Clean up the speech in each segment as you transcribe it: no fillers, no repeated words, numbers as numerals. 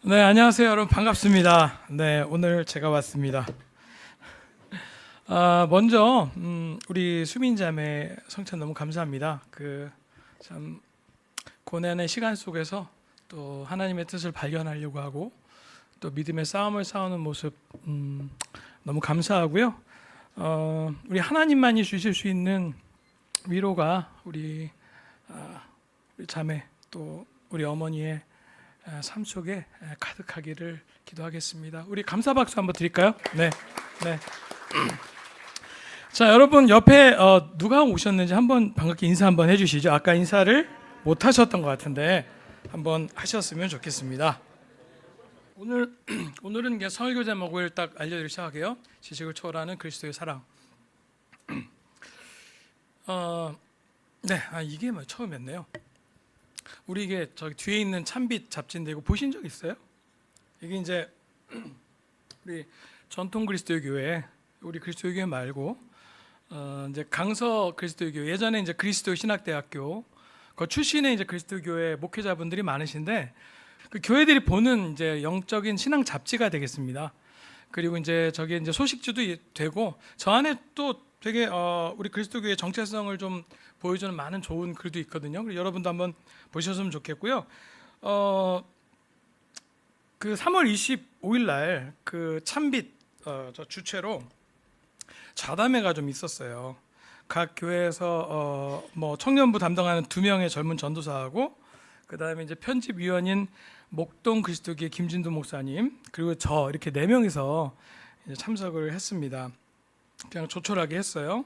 네, 안녕하세요, 여러분. 반갑습니다. 네, 오늘 제가 왔습니다. 먼저 우리 수민자매 성찬 너무 감사합니다. 참 고난의 시간 속에서 또 하나님의 뜻을 발견하려고 하고 또 믿음의 싸움을 싸우는 모습 너무 감사하고요. 우리 하나님만이 주실 수 있는 위로가 우리 자매 또 우리 어머니의 삶 속에 가득하기를 기도하겠습니다. 우리 감사 박수 한번 드릴까요? 네, 네. 자, 여러분 옆에 누가 오셨는지 한번 반갑게 인사 한번 해주시죠. 아까 인사를 못 하셨던 것 같은데 한번 하셨으면 좋겠습니다. 오늘은 이제 설교 제목을 딱 알려드리기 시작할게요. 지식을 초월하는 그리스도의 사랑. 네, 이게 처음이었네요. 우리 이게 저기 뒤에 있는 찬빛 잡지인데 이거 보신 적 있어요? 이게 이제 우리 전통 그리스도의 교회, 우리 그리스도의 교회 말고 이제 강서 그리스도의 교회, 예전에 이제 그리스도 신학대학교 그 출신의 이제 그리스도 교회 목회자분들이 많으신데 그 교회들이 보는 이제 영적인 신앙 잡지가 되겠습니다. 그리고 이제 저게 이제 소식지도 되고 저 안에 또 되게 우리 그리스도 교회의 정체성을 좀 보여주는 많은 좋은 글도 있거든요. 그래서 여러분도 한번 보셨으면 좋겠고요. 그 3월 25일 날 그 찬빛 저 주최로 자담회가 좀 있었어요. 각 교회에서 뭐 청년부 담당하는 2명의 젊은 전도사하고 그 다음에 이제 편집위원인 목동 그리스도교회 김진도 목사님 그리고 저 이렇게 4명이서 이제 참석을 했습니다. 그냥 조촐하게 했어요.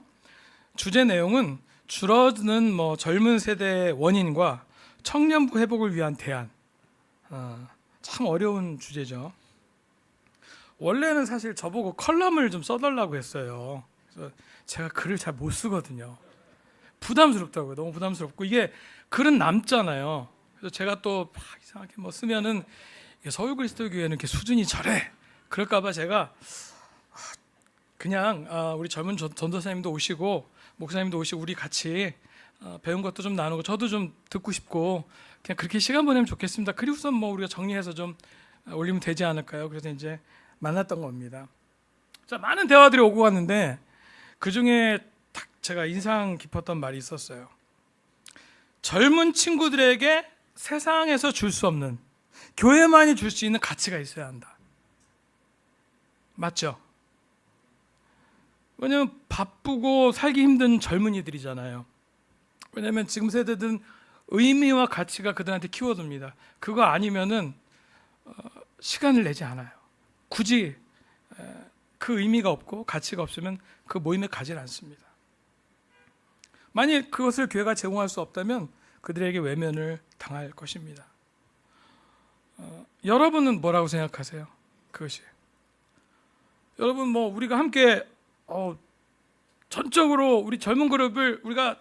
주제 내용은 줄어드는 젊은 세대의 원인과 청년부 회복을 위한 대안. 참 어려운 주제죠. 원래는 사실 저보고 컬럼을 좀 써달라고 했어요. 그래서 제가 글을 잘 못 쓰거든요. 부담스럽다고요. 너무 부담스럽고 이게 글은 남잖아요. 그래서 제가 또 이상하게 쓰면은 서울 그리스도 교회는 이렇게 수준이 저래. 그럴까봐 제가 그냥 우리 젊은 전도사님도 오시고 목사님도 오시고 우리 같이 배운 것도 좀 나누고 저도 좀 듣고 싶고 그냥 그렇게 시간 보내면 좋겠습니다. 그리고선 우리가 정리해서 좀 올리면 되지 않을까요? 그래서 이제 만났던 겁니다. 자, 많은 대화들이 오고 갔는데 그 중에 딱 제가 인상 깊었던 말이 있었어요. 젊은 친구들에게 세상에서 줄 수 없는 교회만이 줄 수 있는 가치가 있어야 한다. 맞죠? 왜냐면 바쁘고 살기 힘든 젊은이들이잖아요. 왜냐면 지금 세대들은 의미와 가치가 그들한테 키워드입니다. 그거 아니면은 시간을 내지 않아요. 굳이 그 의미가 없고 가치가 없으면 그 모임에 가지 않습니다. 만약 그것을 교회가 제공할 수 없다면 그들에게 외면을 당할 것입니다. 여러분은 뭐라고 생각하세요? 그것이 여러분 우리가 함께 전적으로 우리 젊은 그룹을 우리가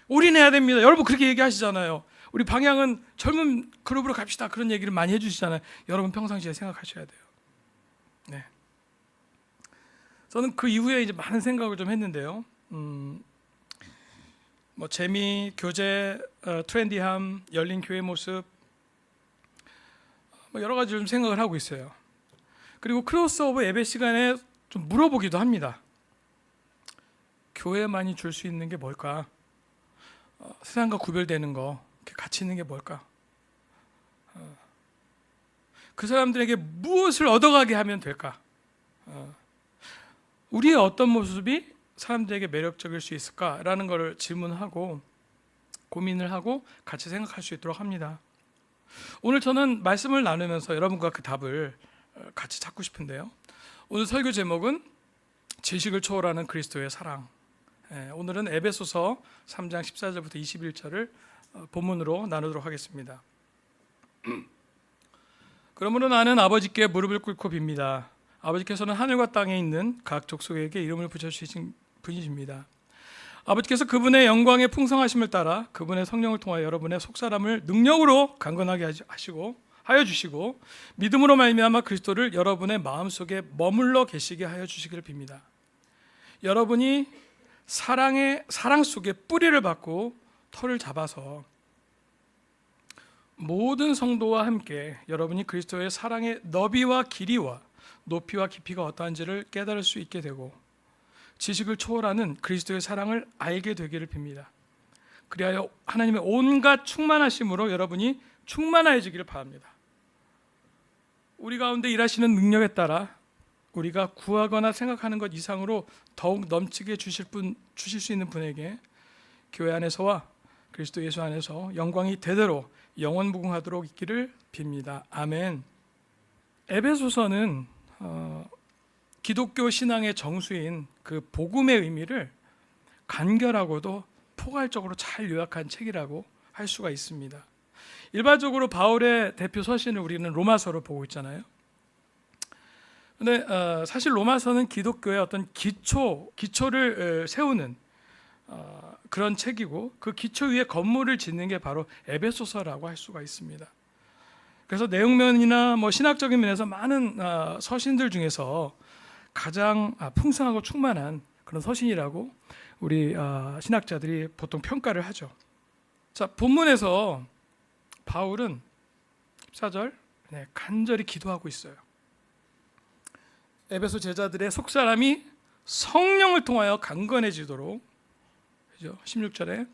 올인해야 됩니다. 여러분 그렇게 얘기하시잖아요. 우리 방향은 젊은 그룹으로 갑시다. 그런 얘기를 많이 해주시잖아요. 여러분 평상시에 생각하셔야 돼요. 네. 저는 그 이후에 이제 많은 생각을 좀 했는데요. 재미, 교제, 트렌디함, 열린 교회 모습 여러 가지 좀 생각을 하고 있어요. 그리고 크로스오버 예배 시간에 좀 물어보기도 합니다. 교회만이 줄 수 있는 게 뭘까? 세상과 구별되는 거, 가치 있는 게 뭘까? 그 사람들에게 무엇을 얻어가게 하면 될까? 우리의 어떤 모습이 사람들에게 매력적일 수 있을까라는 것을 질문하고 고민을 하고 같이 생각할 수 있도록 합니다. 오늘 저는 말씀을 나누면서 여러분과 그 답을 같이 찾고 싶은데요. 오늘 설교 제목은 지식을 초월하는 그리스도의 사랑. 오늘은 에베소서 3장 14절부터 21절을 본문으로 나누도록 하겠습니다. 그러므로 나는 아버지께 무릎을 꿇고 빕니다. 아버지께서는 하늘과 땅에 있는 각 족속에게 이름을 붙여주신 분이십니다. 아버지께서 그분의 영광의 풍성하심을 따라 그분의 성령을 통하여 여러분의 속사람을 능력으로 강건하게 하여 주시고 믿음으로 말미암아 그리스도를 여러분의 마음속에 머물러 계시게 하여 주시기를 빕니다. 여러분이 사랑 속에 뿌리를 받고 털을 잡아서 모든 성도와 함께 여러분이 그리스도의 사랑의 너비와 길이와 높이와 깊이가 어떠한지를 깨달을 수 있게 되고 지식을 초월하는 그리스도의 사랑을 알게 되기를 빕니다. 그리하여 하나님의 온갖 충만하심으로 여러분이 충만해지기를 바랍니다. 우리 가운데 일하시는 능력에 따라 우리가 구하거나 생각하는 것 이상으로 더욱 넘치게 주실 수 있는 분에게 교회 안에서와 그리스도 예수 안에서 영광이 대대로 영원무궁하도록 있기를 빕니다. 아멘. 에베소서는 기독교 신앙의 정수인 그 복음의 의미를 간결하고도 포괄적으로 잘 요약한 책이라고 할 수가 있습니다. 일반적으로 바울의 대표 서신을 우리는 로마서로 보고 있잖아요. 근데 사실 로마서는 기독교의 어떤 기초를 세우는 그런 책이고 그 기초 위에 건물을 짓는 게 바로 에베소서라고 할 수가 있습니다. 그래서 내용면이나 신학적인 면에서 많은 서신들 중에서 가장 풍성하고 충만한 그런 서신이라고 우리 신학자들이 보통 평가를 하죠. 자, 본문에서 바울은 14절 간절히 기도하고 있어요. 에베소 제자들의 속사람이 성령을 통하여 강건해지도록, 그죠? 16절에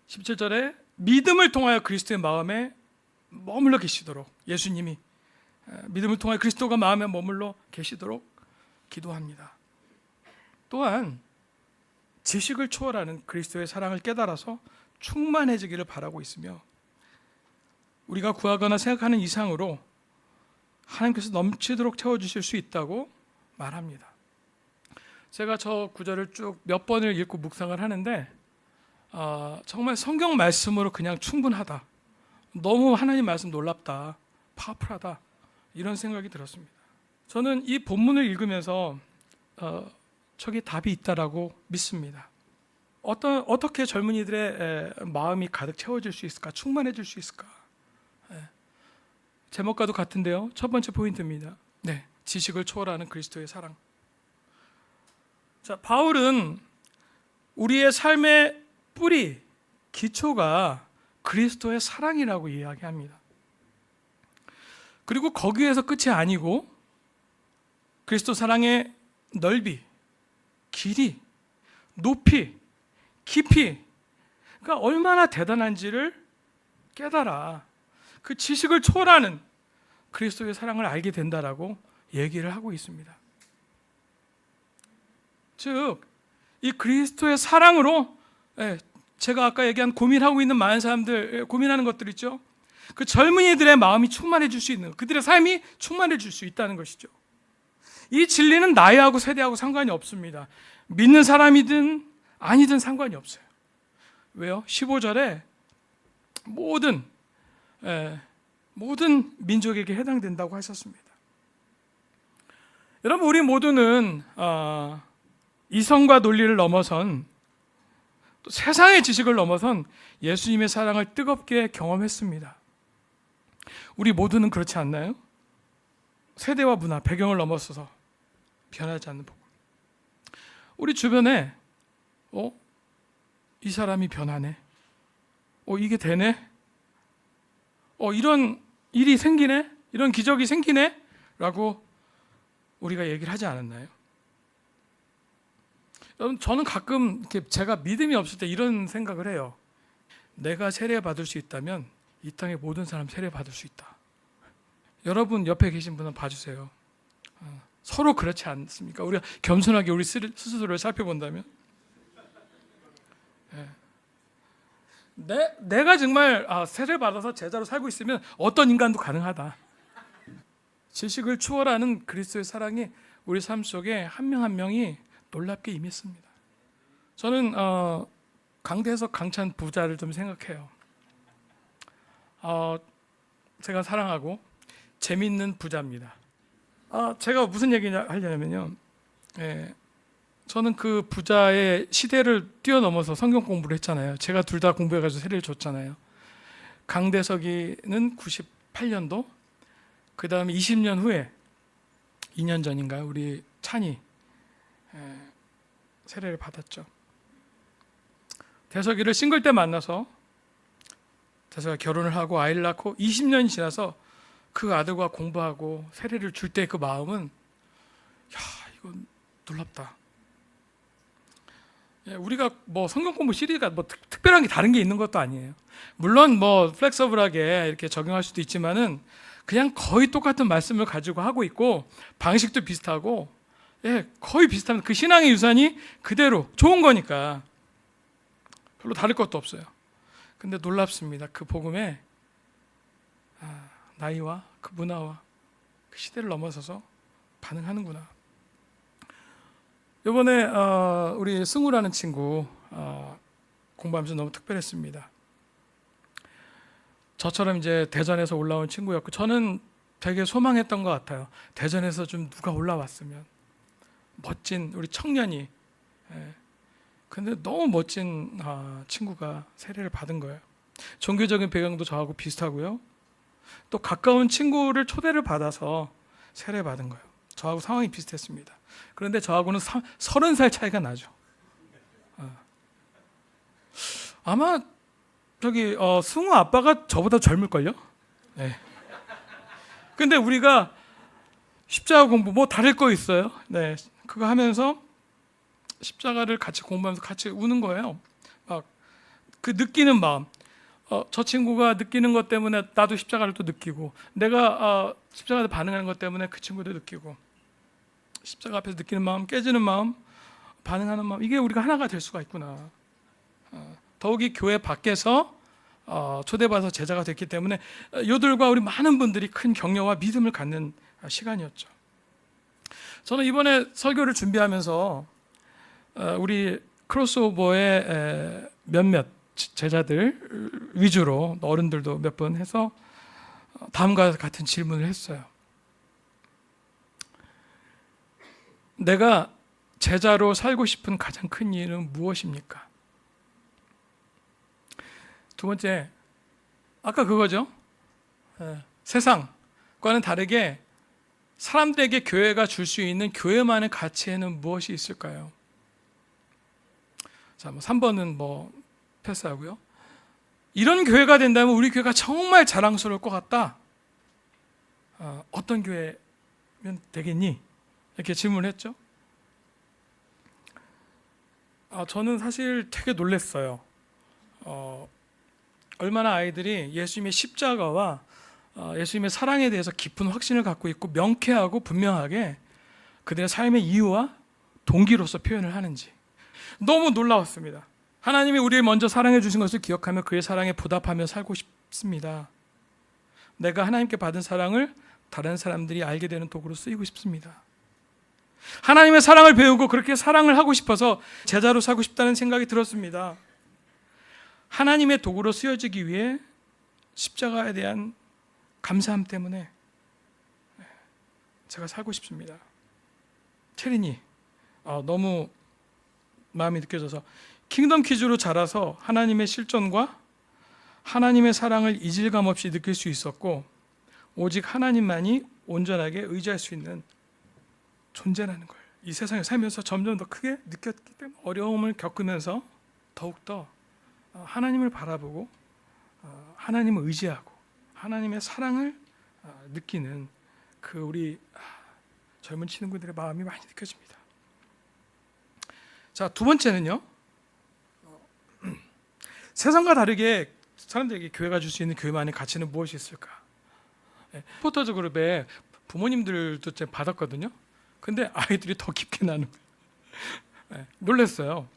17절에 믿음을 통하여 그리스도의 마음에 머물러 계시도록, 예수님이 믿음을 통하여 그리스도가 마음에 머물러 계시도록 기도합니다. 또한 지식을 초월하는 그리스도의 사랑을 깨달아서 충만해지기를 바라고 있으며 우리가 구하거나 생각하는 이상으로 하나님께서 넘치도록 채워주실 수 있다고 말합니다. 제가 저 구절을 쭉 몇 번을 읽고 묵상을 하는데 정말 성경 말씀으로 그냥 충분하다, 너무 하나님 말씀 놀랍다, 파워풀하다, 이런 생각이 들었습니다. 저는 이 본문을 읽으면서 저기 답이 있다라고 믿습니다. 어떻게 젊은이들의 마음이 가득 채워질 수 있을까, 충만해질 수 있을까? 제목과도 같은데요. 첫 번째 포인트입니다. 지식을 초월하는 그리스도의 사랑. 자, 바울은 우리의 삶의 뿌리, 기초가 그리스도의 사랑이라고 이야기합니다. 그리고 거기에서 끝이 아니고 그리스도 사랑의 넓이, 길이, 높이, 깊이, 그러니까 얼마나 대단한지를 깨달아 그 지식을 초월하는 그리스도의 사랑을 알게 된다라고 얘기를 하고 있습니다. 즉, 이 그리스도의 사랑으로 제가 아까 얘기한 고민하고 있는 많은 사람들, 고민하는 것들 있죠. 그 젊은이들의 마음이 충만해질 수 있는, 그들의 삶이 충만해질 수 있다는 것이죠. 이 진리는 나이하고 세대하고 상관이 없습니다. 믿는 사람이든 아니든 상관이 없어요. 왜요? 15절에 모든 민족에게 해당된다고 하셨습니다. 여러분, 우리 모두는 이성과 논리를 넘어선, 또 세상의 지식을 넘어선 예수님의 사랑을 뜨겁게 경험했습니다. 우리 모두는 그렇지 않나요? 세대와 문화, 배경을 넘어서서 변하지 않는 복음. 우리 주변에 이 사람이 변하네, 이게 되네, 이런 일이 생기네, 이런 기적이 생기네 라고 우리가 얘기를 하지 않았나요? 여러분, 저는 가끔 이렇게 제가 믿음이 없을 때 이런 생각을 해요. 내가 세례받을 수 있다면 이 땅의 모든 사람 세례받을 수 있다. 여러분 옆에 계신 분은 봐주세요. 서로 그렇지 않습니까? 우리가 겸손하게 우리 스스로를 살펴본다면, 내가 정말 세례 받아서 제자로 살고 있으면 어떤 인간도 가능하다. 지식을 초월하는 그리스도의 사랑이 우리 삶 속에 한 명 한 명이 놀랍게 임했습니다. 저는 강대석 강찬 부자를 좀 생각해요. 제가 사랑하고 재밌는 부자입니다. 제가 무슨 얘기냐 하려면요, 저는 그 부자의 시대를 뛰어넘어서 성경 공부를 했잖아요. 제가 둘 다 공부해가지고 세례를 줬잖아요. 강대석이는 98년도, 그 다음에 20년 후에 2년 전인가요? 우리 찬이 세례를 받았죠. 대석이를 싱글 때 만나서 제가 결혼을 하고 아이를 낳고 20년이 지나서 그 아들과 공부하고 세례를 줄 때 그 마음은 이건 놀랍다. 우리가 뭐 성경 공부 시리즈가 뭐 특별한 게 다른 게 있는 것도 아니에요. 물론 뭐 플렉서블하게 이렇게 적용할 수도 있지만은 그냥 거의 똑같은 말씀을 가지고 하고 있고 방식도 비슷하고 거의 비슷합니다. 그 신앙의 유산이 그대로 좋은 거니까 별로 다를 것도 없어요. 근데 놀랍습니다. 그 복음에 나이와 그 문화와 그 시대를 넘어서서 반응하는구나. 이번에 우리 승우라는 친구 공부하면서 너무 특별했습니다. 저처럼 이제 대전에서 올라온 친구였고 저는 되게 소망했던 것 같아요. 대전에서 좀 누가 올라왔으면 멋진 우리 청년이. 근데 너무 멋진 친구가 세례를 받은 거예요. 종교적인 배경도 저하고 비슷하고요. 또 가까운 친구를 초대를 받아서 세례 받은 거예요. 저하고 상황이 비슷했습니다. 그런데 저하고는 30살 차이가 나죠. 아마 저기 승우 아빠가 저보다 젊을걸요? 네. 근데 우리가 십자가 공부 뭐 다를 거 있어요? 네, 그거 하면서 십자가를 같이 공부하면서 같이 우는 거예요. 막 그 느끼는 마음. 저 친구가 느끼는 것 때문에 나도 십자가를 또 느끼고, 내가 십자가에 반응하는 것 때문에 그 친구도 느끼고, 십자가 앞에서 느끼는 마음, 깨지는 마음, 반응하는 마음, 이게 우리가 하나가 될 수가 있구나. 더욱이 교회 밖에서 초대받아서 제자가 됐기 때문에 요들과 우리 많은 분들이 큰 격려와 믿음을 갖는 시간이었죠. 저는 이번에 설교를 준비하면서 우리 크로스오버의 몇몇 제자들 위주로 어른들도 몇 번 해서 다음과 같은 질문을 했어요. 내가 제자로 살고 싶은 가장 큰 이유는 무엇입니까? 두 번째, 아까 그거죠. 세상과는 다르게 사람들에게 교회가 줄 수 있는 교회만의 가치에는 무엇이 있을까요? 자, 3번은 패스하고요. 이런 교회가 된다면 우리 교회가 정말 자랑스러울 것 같다. 어떤 교회면 되겠니? 이렇게 질문을 했죠. 저는 사실 되게 놀랐어요. 얼마나 아이들이 예수님의 십자가와 예수님의 사랑에 대해서 깊은 확신을 갖고 있고 명쾌하고 분명하게 그들의 삶의 이유와 동기로서 표현을 하는지 너무 놀라웠습니다. 하나님이 우리를 먼저 사랑해 주신 것을 기억하며 그의 사랑에 보답하며 살고 싶습니다. 내가 하나님께 받은 사랑을 다른 사람들이 알게 되는 도구로 쓰이고 싶습니다. 하나님의 사랑을 배우고 그렇게 사랑을 하고 싶어서 제자로 살고 싶다는 생각이 들었습니다. 하나님의 도구로 쓰여지기 위해 십자가에 대한 감사함 때문에 제가 살고 싶습니다. 체린이 너무 마음이 느껴져서 킹덤 키즈로 자라서 하나님의 실존과 하나님의 사랑을 이질감 없이 느낄 수 있었고 오직 하나님만이 온전하게 의지할 수 있는 존재라는 걸 이 세상에 살면서 점점 더 크게 느꼈기 때문에 어려움을 겪으면서 더욱더 하나님을 바라보고 하나님을 의지하고 하나님의 사랑을 느끼는 그 우리 젊은 친구들의 마음이 많이 느껴집니다. 자, 두 번째는요. 세상과 다르게 사람들에게 교회가 줄 수 있는 교회만의 가치는 무엇이 있을까? 포터즈 그룹에 부모님들도 제가 받았거든요. 근데 아이들이 더 깊게 나는 거예요. 놀랐어요.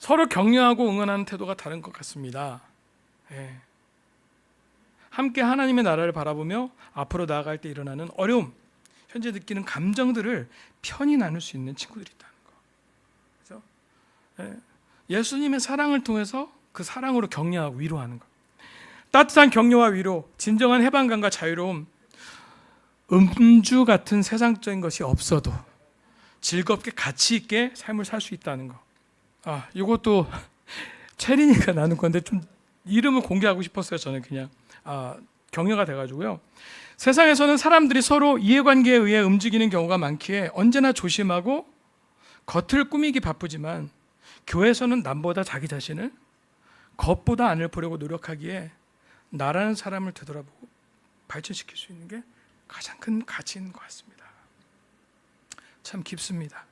서로 격려하고 응원하는 태도가 다른 것 같습니다. 함께 하나님의 나라를 바라보며 앞으로 나아갈 때 일어나는 어려움, 현재 느끼는 감정들을 편히 나눌 수 있는 친구들이 있다는 거. 그래서 예수님의 사랑을 통해서 그 사랑으로 격려하고 위로하는 것. 따뜻한 격려와 위로, 진정한 해방감과 자유로움, 음주 같은 세상적인 것이 없어도 즐겁게 가치 있게 삶을 살 수 있다는 거. 이것도 체린이가 나눈 건데 좀 이름을 공개하고 싶었어요. 저는 그냥 격려가 돼가지고요. 세상에서는 사람들이 서로 이해관계에 의해 움직이는 경우가 많기에 언제나 조심하고 겉을 꾸미기 바쁘지만 교회에서는 남보다 자기 자신을 겉보다 안을 보려고 노력하기에 나라는 사람을 되돌아보고 발전시킬 수 있는 게 가장 큰 가치인 것 같습니다. 참 깊습니다.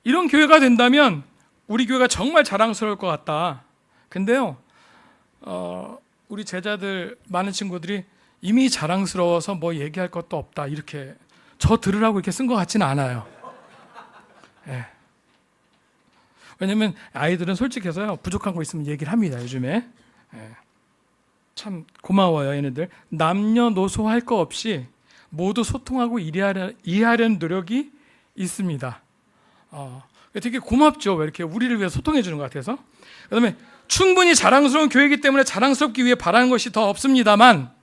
이런 교회가 된다면 우리 교회가 정말 자랑스러울 것 같다. 근데요, 우리 제자들 많은 친구들이 이미 자랑스러워서 뭐 얘기할 것도 없다 이렇게 저 들으라고 이렇게 쓴 것 같지는 않아요. 예. 왜냐면 아이들은 솔직해서요 부족한 거 있으면 얘기를 합니다 요즘에. 예. 참 고마워요 얘네들. 남녀노소 할 거 없이 모두 소통하고 이해하려는 노력이 있습니다. 되게 고맙죠. 왜 이렇게 우리를 위해 소통해 주는 것 같아서. 그다음에 충분히 자랑스러운 교회이기 때문에 자랑스럽기 위해 바라는 것이 더 없습니다만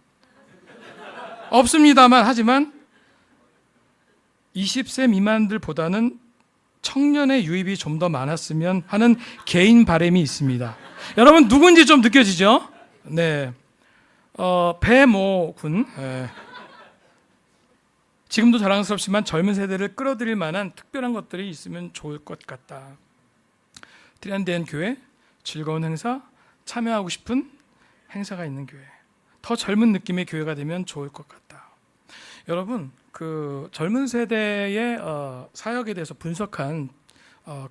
하지만 20세 미만들보다는 청년의 유입이 좀 더 많았으면 하는 개인 바람이 있습니다. 여러분 누군지 좀 느껴지죠? 네, 배모 군. 지금도 자랑스럽지만 젊은 세대를 끌어들일 만한 특별한 것들이 있으면 좋을 것 같다. 트렌디한 교회, 즐거운 행사, 참여하고 싶은 행사가 있는 교회, 더 젊은 느낌의 교회가 되면 좋을 것 같다. 여러분, 그 젊은 세대의 사역에 대해서 분석한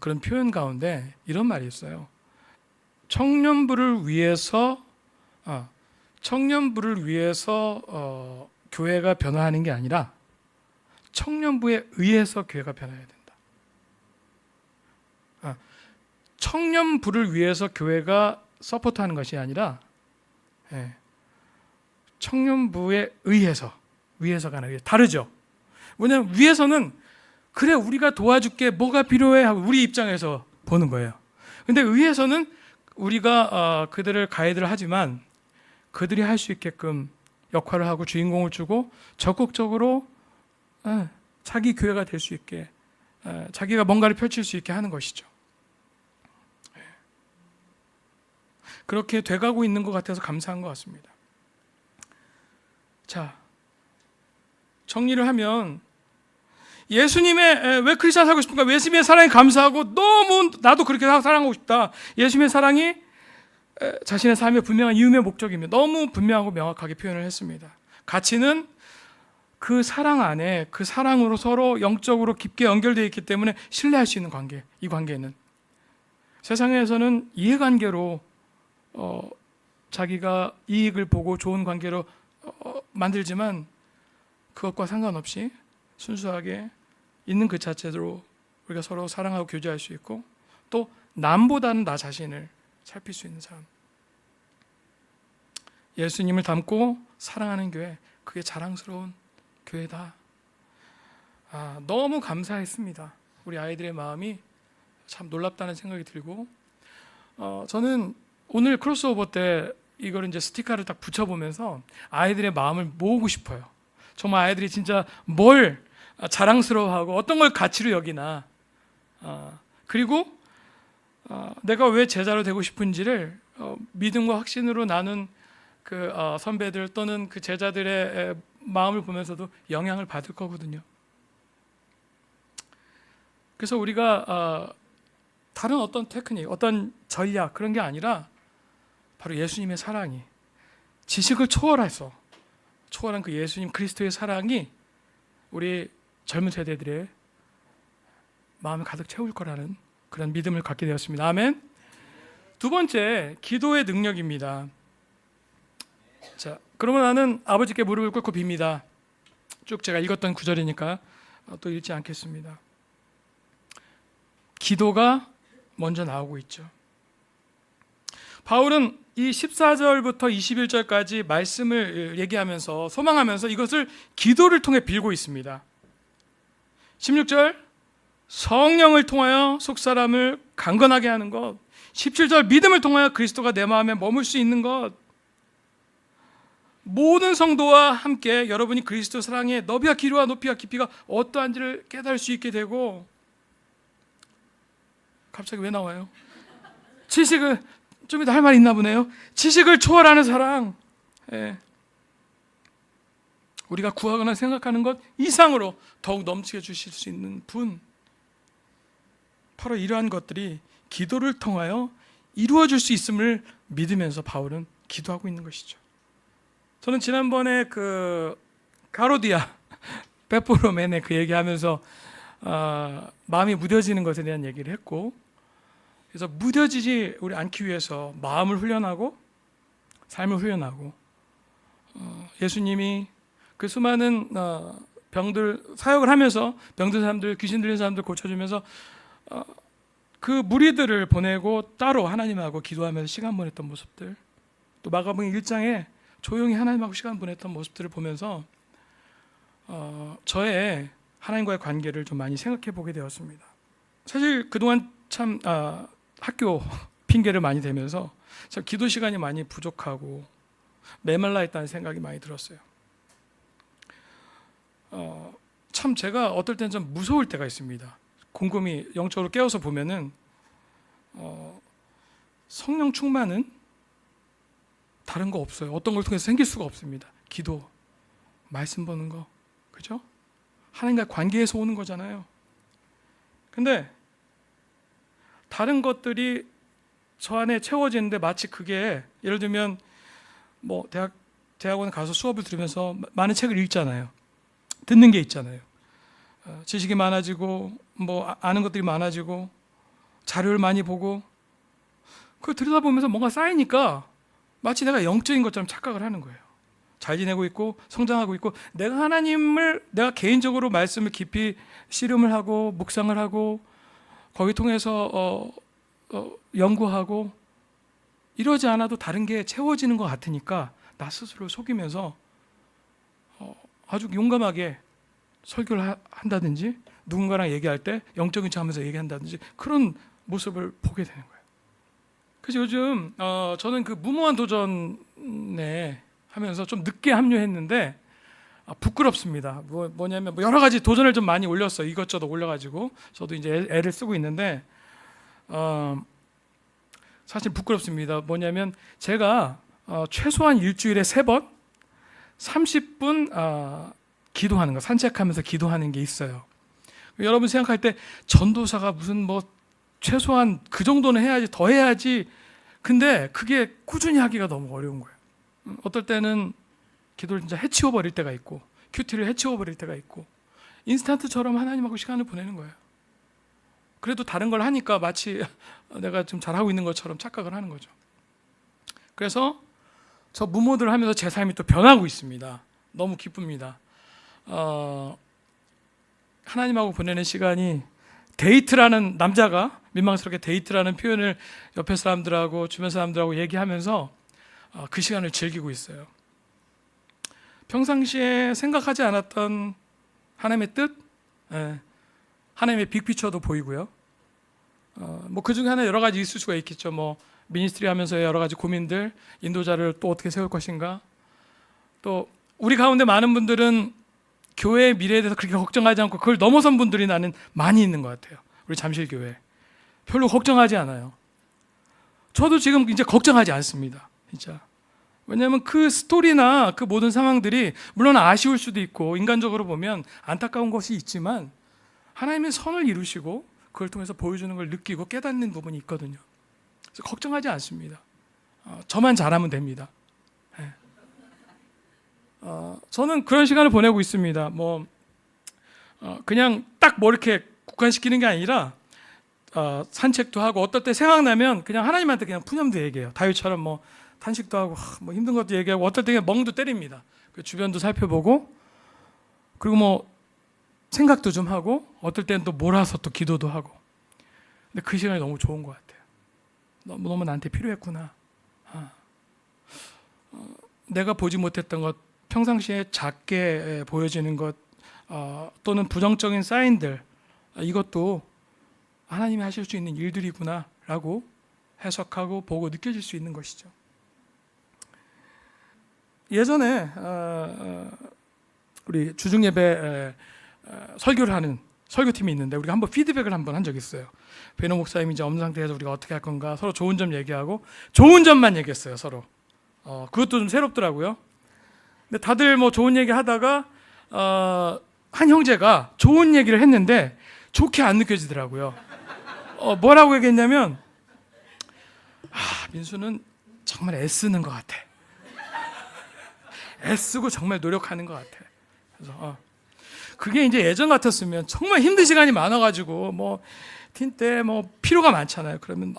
그런 표현 가운데 이런 말이 있어요. 청년부를 위해서 교회가 변화하는 게 아니라 청년부에 의해서 교회가 변화해야 된다. 청년부를 위해서 교회가 서포트하는 것이 아니라 청년부에 위해서가 아니라 다르죠. 왜냐하면 위에서는 그래 우리가 도와줄게 뭐가 필요해 하고 우리 입장에서 보는 거예요. 근데 의에서는 우리가 그들을 가이드를 하지만 그들이 할 수 있게끔 역할을 하고 주인공을 주고 적극적으로 자기 교회가 될 수 있게 자기가 뭔가를 펼칠 수 있게 하는 것이죠. 그렇게 돼가고 있는 것 같아서 감사한 것 같습니다. 자, 정리를 하면 예수님의 왜 크리스찬 살고 싶은가? 예수님의 사랑에 감사하고 너무 나도 그렇게 사랑하고 싶다. 예수님의 사랑이 자신의 삶의 분명한 이유의 목적이며 너무 분명하고 명확하게 표현을 했습니다. 가치는 그 사랑 안에 그 사랑으로 서로 영적으로 깊게 연결되어 있기 때문에 신뢰할 수 있는 관계. 이 관계는 세상에서는 이해관계로 자기가 이익을 보고 좋은 관계로 만들지만 그것과 상관없이 순수하게 있는 그 자체로 우리가 서로 사랑하고 교제할 수 있고 또 남보다는 나 자신을 살필 수 있는 삶. 예수님을 닮고 사랑하는 교회, 그게 자랑스러운 교회다. 너무 감사했습니다. 우리 아이들의 마음이 참 놀랍다는 생각이 들고 저는 오늘 크로스오버 때 이걸 이제 스티커를 딱 붙여보면서 아이들의 마음을 모으고 싶어요. 정말 아이들이 진짜 뭘 자랑스러워하고 어떤 걸 가치로 여기나 그리고 내가 왜 제자로 되고 싶은지를 믿음과 확신으로 나눈 그 선배들 또는 그 제자들의 마음을 보면서도 영향을 받을 거거든요. 그래서 우리가 다른 어떤 테크닉, 어떤 전략 그런 게 아니라 바로 예수님의 사랑이 지식을 초월한 그 예수님 그리스도의 사랑이 우리 젊은 세대들의 마음을 가득 채울 거라는 그런 믿음을 갖게 되었습니다. 아멘. 두 번째, 기도의 능력입니다. 자, 그러면 나는 아버지께 무릎을 꿇고 빕니다. 쭉 제가 읽었던 구절이니까 또 읽지 않겠습니다. 기도가 먼저 나오고 있죠. 바울은 이 14절부터 21절까지 말씀을 얘기하면서 소망하면서 이것을 기도를 통해 빌고 있습니다. 16절 성령을 통하여 속사람을 강건하게 하는 것, 17절 믿음을 통하여 그리스도가 내 마음에 머물 수 있는 것, 모든 성도와 함께 여러분이 그리스도 사랑의 너비와 길이와 높이와 깊이가 어떠한지를 깨달을 수 있게 되고, 갑자기 왜 나와요? 지식을 좀 이따 할 말이 있나 보네요. 지식을 초월하는 사랑, 우리가 구하거나 생각하는 것 이상으로 더욱 넘치게 주실 수 있는 분, 바로 이러한 것들이 기도를 통하여 이루어질 수 있음을 믿으면서 바울은 기도하고 있는 것이죠. 저는 지난번에 그 가로디아 베포로맨의 그 얘기하면서 마음이 무뎌지는 것에 대한 얘기를 했고, 그래서 무뎌지지 우리 않기 위해서 마음을 훈련하고 삶을 훈련하고, 예수님이 그 수많은 병들 사역을 하면서 병든 사람들, 귀신 들린 사람들 고쳐주면서 그 무리들을 보내고 따로 하나님하고 기도하면서 시간 보냈던 모습들, 또 마가복음 1장에 조용히 하나님하고 시간 보냈던 모습들을 보면서 저의 하나님과의 관계를 좀 많이 생각해 보게 되었습니다. 사실 그동안 참 학교 핑계를 많이 대면서 참 기도 시간이 많이 부족하고 메말라 있다는 생각이 많이 들었어요. 참 제가 어떨 때는 좀 무서울 때가 있습니다. 곰곰이 영적으로 깨워서 보면은 성령 충만은 다른 거 없어요. 어떤 걸 통해서 생길 수가 없습니다. 기도, 말씀 보는 거, 그죠? 하나님과 관계에서 오는 거잖아요. 근데 다른 것들이 저 안에 채워지는데 마치 그게 예를 들면 뭐 대학원에 가서 수업을 들으면서 많은 책을 읽잖아요. 듣는 게 있잖아요. 지식이 많아지고 뭐 아는 것들이 많아지고 자료를 많이 보고 그걸 들여다보면서 뭔가 쌓이니까 마치 내가 영적인 것처럼 착각을 하는 거예요. 잘 지내고 있고 성장하고 있고 내가 개인적으로 말씀을 깊이 씨름을 하고 묵상을 하고 거기 통해서 연구하고 이러지 않아도 다른 게 채워지는 것 같으니까 나 스스로를 속이면서 아주 용감하게 설교를 한다든지 누군가랑 얘기할 때 영적인 척하면서 얘기한다든지 그런 모습을 보게 되는 거예요. 그래서 요즘 저는 그 무모한 도전에 하면서 좀 늦게 합류했는데 부끄럽습니다. 뭐냐면 여러 가지 도전을 좀 많이 올렸어요. 이것저것 올려가지고 저도 이제 애를 쓰고 있는데 사실 부끄럽습니다. 뭐냐면 제가 최소한 일주일에 3번 30분 기도하는 거, 산책하면서 기도하는 게 있어요. 여러분 생각할 때 전도사가 무슨 뭐 최소한 그 정도는 해야지, 더 해야지. 근데 그게 꾸준히 하기가 너무 어려운 거예요. 어떨 때는 기도를 진짜 해치워 버릴 때가 있고 큐티를 해치워 버릴 때가 있고 인스턴트처럼 하나님하고 시간을 보내는 거예요. 그래도 다른 걸 하니까 마치 내가 좀 잘하고 있는 것처럼 착각을 하는 거죠. 그래서 저 무모들을 하면서 제 삶이 또 변하고 있습니다. 너무 기쁩니다. 하나님하고 보내는 시간이 데이트라는, 남자가 민망스럽게 데이트라는 표현을 옆에 사람들하고 주변 사람들하고 얘기하면서 그 시간을 즐기고 있어요. 평상시에 생각하지 않았던 하나님의 뜻, 하나님의 빅피처도 보이고요. 뭐 그 중에 하나 여러 가지 있을 수가 있겠죠. 뭐 미니스트리 하면서의 여러 가지 고민들, 인도자를 또 어떻게 세울 것인가. 또 우리 가운데 많은 분들은 교회의 미래에 대해서 그렇게 걱정하지 않고 그걸 넘어선 분들이 나는 많이 있는 것 같아요. 우리 잠실교회 별로 걱정하지 않아요. 저도 지금 이제 걱정하지 않습니다. 진짜. 왜냐하면 그 스토리나 그 모든 상황들이 물론 아쉬울 수도 있고 인간적으로 보면 안타까운 것이 있지만 하나님의 선을 이루시고 그걸 통해서 보여주는 걸 느끼고 깨닫는 부분이 있거든요. 그래서 걱정하지 않습니다. 저만 잘하면 됩니다. 저는 그런 시간을 보내고 있습니다. 뭐 그냥 딱 뭐 이렇게 국한시키는 게 아니라 산책도 하고 어떨 때 생각나면 그냥 하나님한테 그냥 푸념도 얘기해요. 다윗처럼 뭐 탄식도 하고 뭐 힘든 것도 얘기하고 어떨 때 그냥 멍도 때립니다. 그 주변도 살펴보고 그리고 뭐 생각도 좀 하고 어떨 때는 또 몰아서 또 기도도 하고. 근데 그 시간이 너무 좋은 것 같아요. 너무 나한테 필요했구나. 내가 보지 못했던 것, 평상시에 작게 보여지는 것 또는 부정적인 사인들, 이것도 하나님이 하실 수 있는 일들이구나 라고 해석하고 보고 느껴질 수 있는 것이죠. 예전에 우리 주중예배 설교를 하는 설교팀이 있는데 우리가 한번 피드백을 한번 한 적이 있어요. 베노 목사님이 이제 없는 상태에서 우리가 어떻게 할 건가 서로 좋은 점 얘기하고 좋은 점만 얘기했어요. 서로. 그것도 좀 새롭더라고요. 근데 다들 뭐 좋은 얘기 하다가 한 형제가 좋은 얘기를 했는데 좋게 안 느껴지더라고요. 뭐라고 얘기했냐면 민수는 정말 애쓰는 것 같아. 애쓰고 정말 노력하는 것 같아. 그래서 그게 이제 예전 같았으면 정말 힘든 시간이 많아가지고 뭐 팀 때 뭐 피로가 많잖아요. 그러면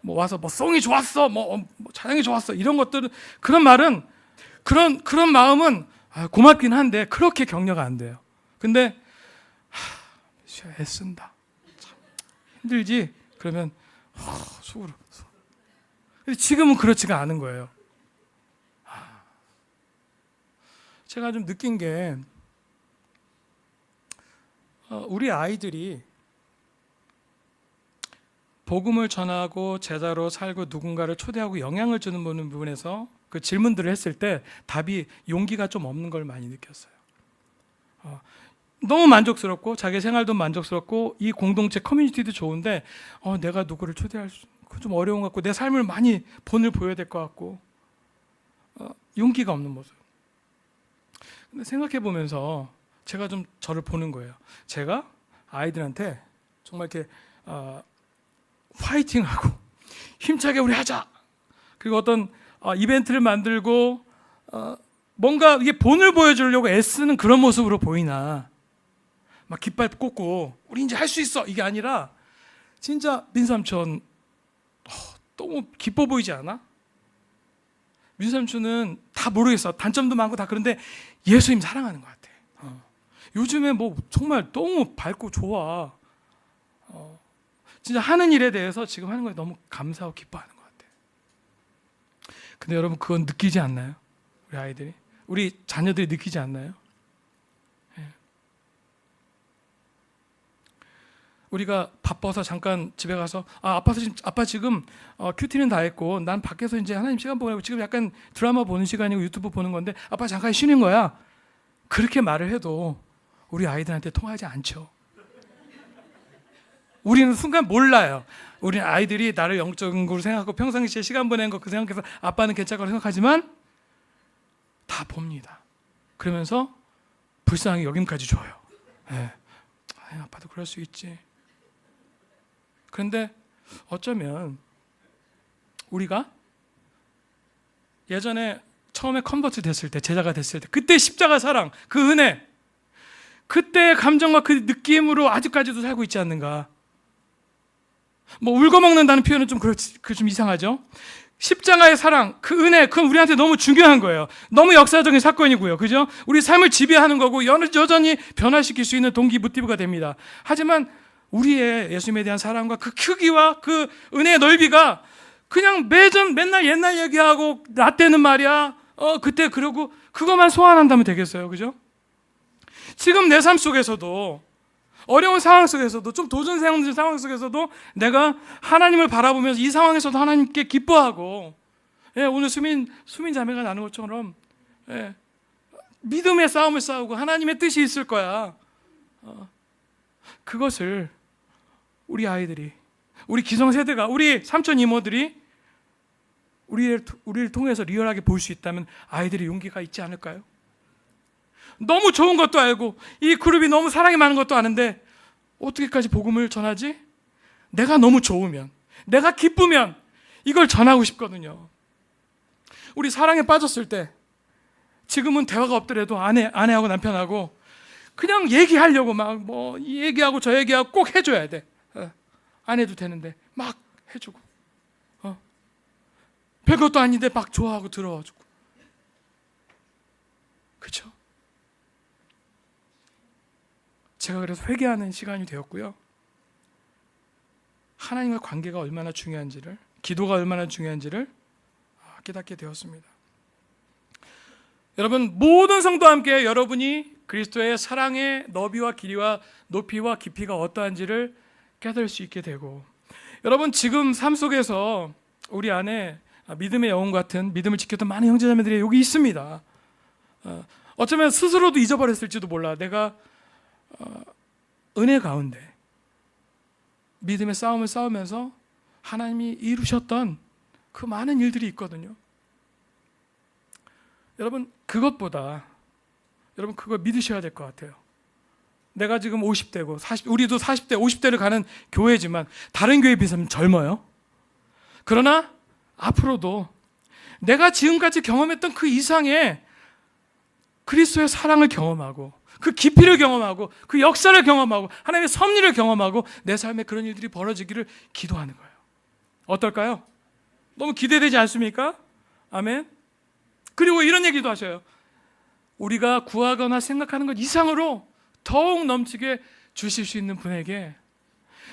뭐 와서 뭐 송이 좋았어, 뭐 찬양이 좋았어 이런 것들은 그런 말은 그런 마음은 고맙긴 한데 그렇게 격려가 안 돼요. 근데 애쓴다, 참 힘들지 그러면 속으로. 근데 지금은 그렇지가 않은 거예요. 제가 좀 느낀 게 우리 아이들이 복음을 전하고 제자로 살고 누군가를 초대하고 영향을 주는 부분에서 그 질문들을 했을 때 답이 용기가 좀 없는 걸 많이 느꼈어요. 너무 만족스럽고 자기 생활도 만족스럽고 이 공동체 커뮤니티도 좋은데 내가 누구를 초대할 수 좀 어려운 것 같고 내 삶을 많이 본을 보여야 될 것 같고 용기가 없는 모습. 근데 생각해 보면서 제가 좀 저를 보는 거예요. 제가 아이들한테 정말 이렇게 파이팅하고 힘차게 우리 하자. 그리고 어떤 이벤트를 만들고 뭔가 이게 본을 보여주려고 애쓰는 그런 모습으로 보이나 막 깃발 꽂고 우리 이제 할 수 있어 이게 아니라 진짜 민삼촌 너무 기뻐 보이지 않아? 민삼촌은 다 모르겠어. 단점도 많고 다 그런데 예수님 사랑하는 것 같아. 요즘에 뭐 정말 너무 밝고 좋아. 진짜 하는 일에 대해서 지금 하는 거에 너무 감사하고 기뻐하는 것 같아. 근데 여러분 그건 느끼지 않나요? 우리 아이들이, 우리 자녀들이 느끼지 않나요? 우리가 바빠서 잠깐 집에 가서 아빠 지금 큐티는 다 했고 난 밖에서 이제 하나님 시간 보내고 지금 약간 드라마 보는 시간이고 유튜브 보는 건데 아빠 잠깐 쉬는 거야. 그렇게 말을 해도 우리 아이들한테 통하지 않죠. 우리는 순간 몰라요. 우리 아이들이 나를 영적인 걸로 생각하고 평상시에 시간 보내는 거 그 생각해서 아빠는 괜찮다고 생각하지만 다 봅니다. 그러면서 불쌍하게 여김까지 줘요. 아빠도 그럴 수 있지. 그런데 어쩌면 우리가 예전에 처음에 컨버트 됐을 때, 제자가 됐을 때 그때 십자가 사랑, 그 은혜, 그때의 감정과 그 느낌으로 아직까지도 살고 있지 않는가. 뭐 울고 먹는다는 표현은 좀 좀 이상하죠. 십자가의 사랑, 그 은혜, 그건 우리한테 너무 중요한 거예요. 너무 역사적인 사건이고요. 그죠? 우리 삶을 지배하는 거고 여전히 변화시킬 수 있는 동기부티브가 됩니다. 하지만 우리의 예수님에 대한 사랑과 그 크기와 그 은혜의 넓이가 그냥 맨날 옛날 얘기하고 나 때는 말이야 그때 그러고 그것만 소환한다면 되겠어요. 그죠? 지금 내 삶 속에서도 어려운 상황 속에서도 좀 도전스러운 상황 속에서도 내가 하나님을 바라보면서 이 상황에서도 하나님께 기뻐하고 오늘 수민 자매가 나눈 것처럼 믿음의 싸움을 싸우고 하나님의 뜻이 있을 거야. 그것을 우리 아이들이, 우리 기성세대가, 우리 삼촌 이모들이 우리를 통해서 리얼하게 볼 수 있다면 아이들의 용기가 있지 않을까요? 너무 좋은 것도 알고 이 그룹이 너무 사랑이 많은 것도 아는데 어떻게까지 복음을 전하지? 내가 너무 좋으면, 내가 기쁘면 이걸 전하고 싶거든요. 우리 사랑에 빠졌을 때 지금은 대화가 없더라도 아내하고 남편하고 그냥 얘기하려고 막 뭐 얘기하고 저 얘기하고 꼭 해줘야 돼. 안 해도 되는데 막 해주고 별것도 아닌데 막 좋아하고 들어와주고. 그렇죠? 제가 그래서 회개하는 시간이 되었고요. 하나님과 관계가 얼마나 중요한지를, 기도가 얼마나 중요한지를 깨닫게 되었습니다. 여러분, 모든 성도와 함께 여러분이 그리스도의 사랑의 너비와 길이와 높이와 깊이가 어떠한지를 깨달을 수 있게 되고, 여러분 지금 삶 속에서 우리 안에 믿음의 영혼 같은 믿음을 지켰던 많은 형제자매들이 여기 있습니다. 어쩌면 스스로도 잊어버렸을지도 몰라. 내가 은혜 가운데 믿음의 싸움을 싸우면서 하나님이 이루셨던 그 많은 일들이 있거든요. 여러분 그것보다 여러분 그걸 믿으셔야 될 것 같아요. 내가 지금 50대고 우리도 40대, 50대를 가는 교회지만 다른 교회에 비해서는 젊어요. 그러나 앞으로도 내가 지금까지 경험했던 그 이상의 그리스도의 사랑을 경험하고 그 깊이를 경험하고 그 역사를 경험하고 하나님의 섭리를 경험하고 내 삶에 그런 일들이 벌어지기를 기도하는 거예요. 어떨까요? 너무 기대되지 않습니까? 아멘. 그리고 이런 얘기도 하셔요. 우리가 구하거나 생각하는 것 이상으로 더욱 넘치게 주실 수 있는 분에게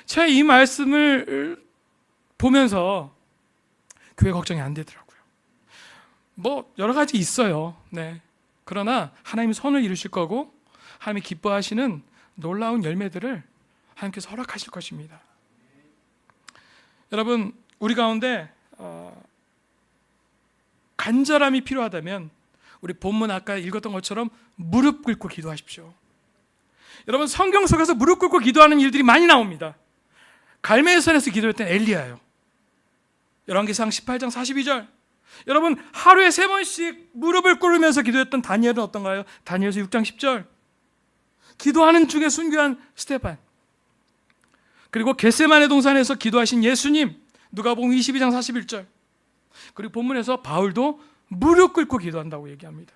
제가 이 말씀을 보면서 교회 걱정이 안 되더라고요. 뭐 여러 가지 있어요. 네. 그러나 하나님이 선을 이루실 거고 하나님이 기뻐하시는 놀라운 열매들을 하나님께서 허락하실 것입니다. 여러분, 우리 가운데 간절함이 필요하다면 우리 본문 아까 읽었던 것처럼 무릎 꿇고 기도하십시오. 여러분, 성경 속에서 무릎 꿇고 기도하는 일들이 많이 나옵니다. 갈멜산에서 기도했던 엘리야요. 열왕기상 18장 42절. 여러분, 하루에 3번씩 무릎을 꿇으면서 기도했던 다니엘은 어떤가요? 다니엘서 6장 10절. 기도하는 중에 순교한 스데반. 그리고 겟세마네 동산에서 기도하신 예수님, 누가복음 22장 41절. 그리고 본문에서 바울도 무릎 꿇고 기도한다고 얘기합니다.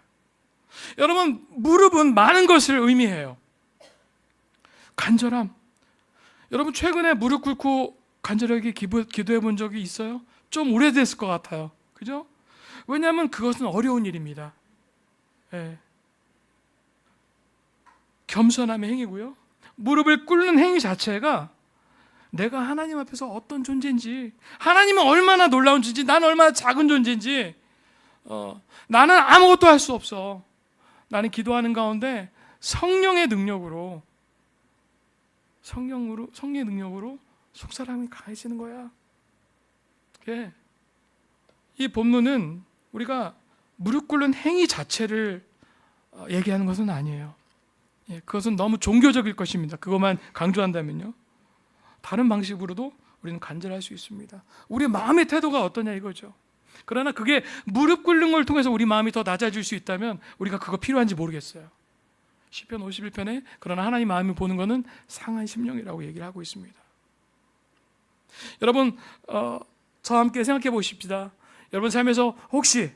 여러분, 무릎은 많은 것을 의미해요. 간절함. 여러분, 최근에 무릎 꿇고 간절하게 기도해 본 적이 있어요? 좀 오래됐을 것 같아요. 그죠? 왜냐하면 그것은 어려운 일입니다. 예. 겸손함의 행위고요. 무릎을 꿇는 행위 자체가 내가 하나님 앞에서 어떤 존재인지, 하나님은 얼마나 놀라운 존재인지, 나는 얼마나 작은 존재인지, 나는 아무것도 할 수 없어. 나는 기도하는 가운데 성령의 능력으로 속사람이 강해지는 거야. 예. 이 본문은 우리가 무릎 꿇는 행위 자체를 얘기하는 것은 아니에요. 예, 그것은 너무 종교적일 것입니다. 그것만 강조한다면요. 다른 방식으로도 우리는 간절할 수 있습니다. 우리의 마음의 태도가 어떠냐 이거죠. 그러나 그게 무릎 꿇는 걸 통해서 우리 마음이 더 낮아질 수 있다면 우리가 그거 필요한지 모르겠어요. 시편 51편에 그러나 하나님 마음이 보는 것은 상한 심령이라고 얘기를 하고 있습니다. 여러분, 저와 함께 생각해 보십시다. 여러분 삶에서 혹시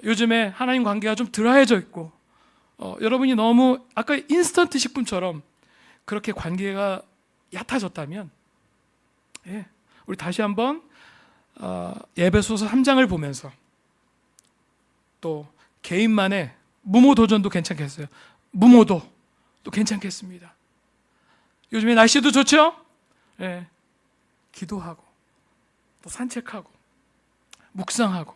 요즘에 하나님 관계가 좀 드라해져 있고 여러분이 너무 아까 인스턴트 식품처럼 그렇게 관계가 얕아졌다면, 예, 우리 다시 한번 에베소서 3장을 보면서 또 개인만의 무모 도전도 괜찮겠어요. 무모도 또 괜찮겠습니다. 요즘에 날씨도 좋죠? 예, 기도하고 또 산책하고 묵상하고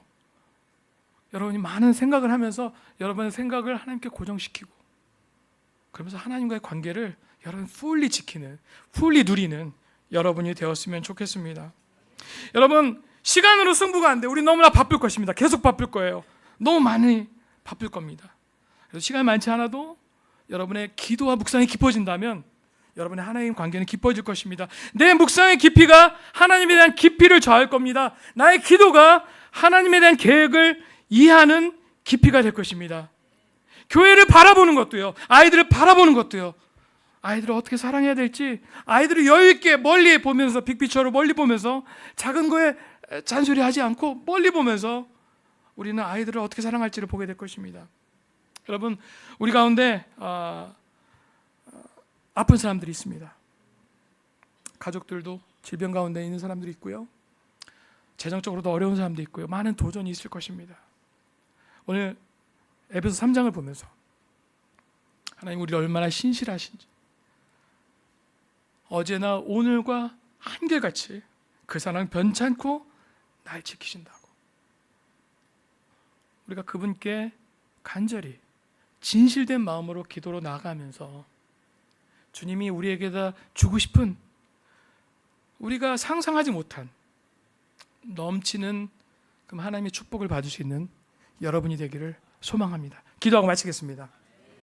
여러분이 많은 생각을 하면서 여러분의 생각을 하나님께 고정시키고 그러면서 하나님과의 관계를 여러분 풀리 지키는, 풀리 누리는 여러분이 되었으면 좋겠습니다. 여러분, 시간으로 승부가 안 돼. 우리 너무나 바쁠 것입니다. 계속 바쁠 거예요. 너무 많이 바쁠 겁니다. 그래서 시간이 많지 않아도 여러분의 기도와 묵상이 깊어진다면 여러분의 하나님 관계는 깊어질 것입니다. 내 묵상의 깊이가 하나님에 대한 깊이를 더할 겁니다. 나의 기도가 하나님에 대한 계획을 이해하는 깊이가 될 것입니다. 교회를 바라보는 것도요. 아이들을 바라보는 것도요. 아이들을 어떻게 사랑해야 될지 아이들을 여유 있게 멀리 보면서 빅피처로 멀리 보면서 작은 거에 잔소리하지 않고 멀리 보면서 우리는 아이들을 어떻게 사랑할지를 보게 될 것입니다. 여러분, 우리 가운데 아픈 사람들이 있습니다. 가족들도 질병 가운데 있는 사람들이 있고요. 재정적으로도 어려운 사람도 있고요. 많은 도전이 있을 것입니다. 오늘 에베소 3장을 보면서 하나님 우리를 얼마나 신실하신지 어제나 오늘과 한결같이 그 사랑 변찮고 날 지키신다고 우리가 그분께 간절히 진실된 마음으로 기도로 나아가면서 주님이 우리에게다 주고 싶은 우리가 상상하지 못한 넘치는 그 하나님의 축복을 받을 수 있는 여러분이 되기를 소망합니다. 기도하고 마치겠습니다.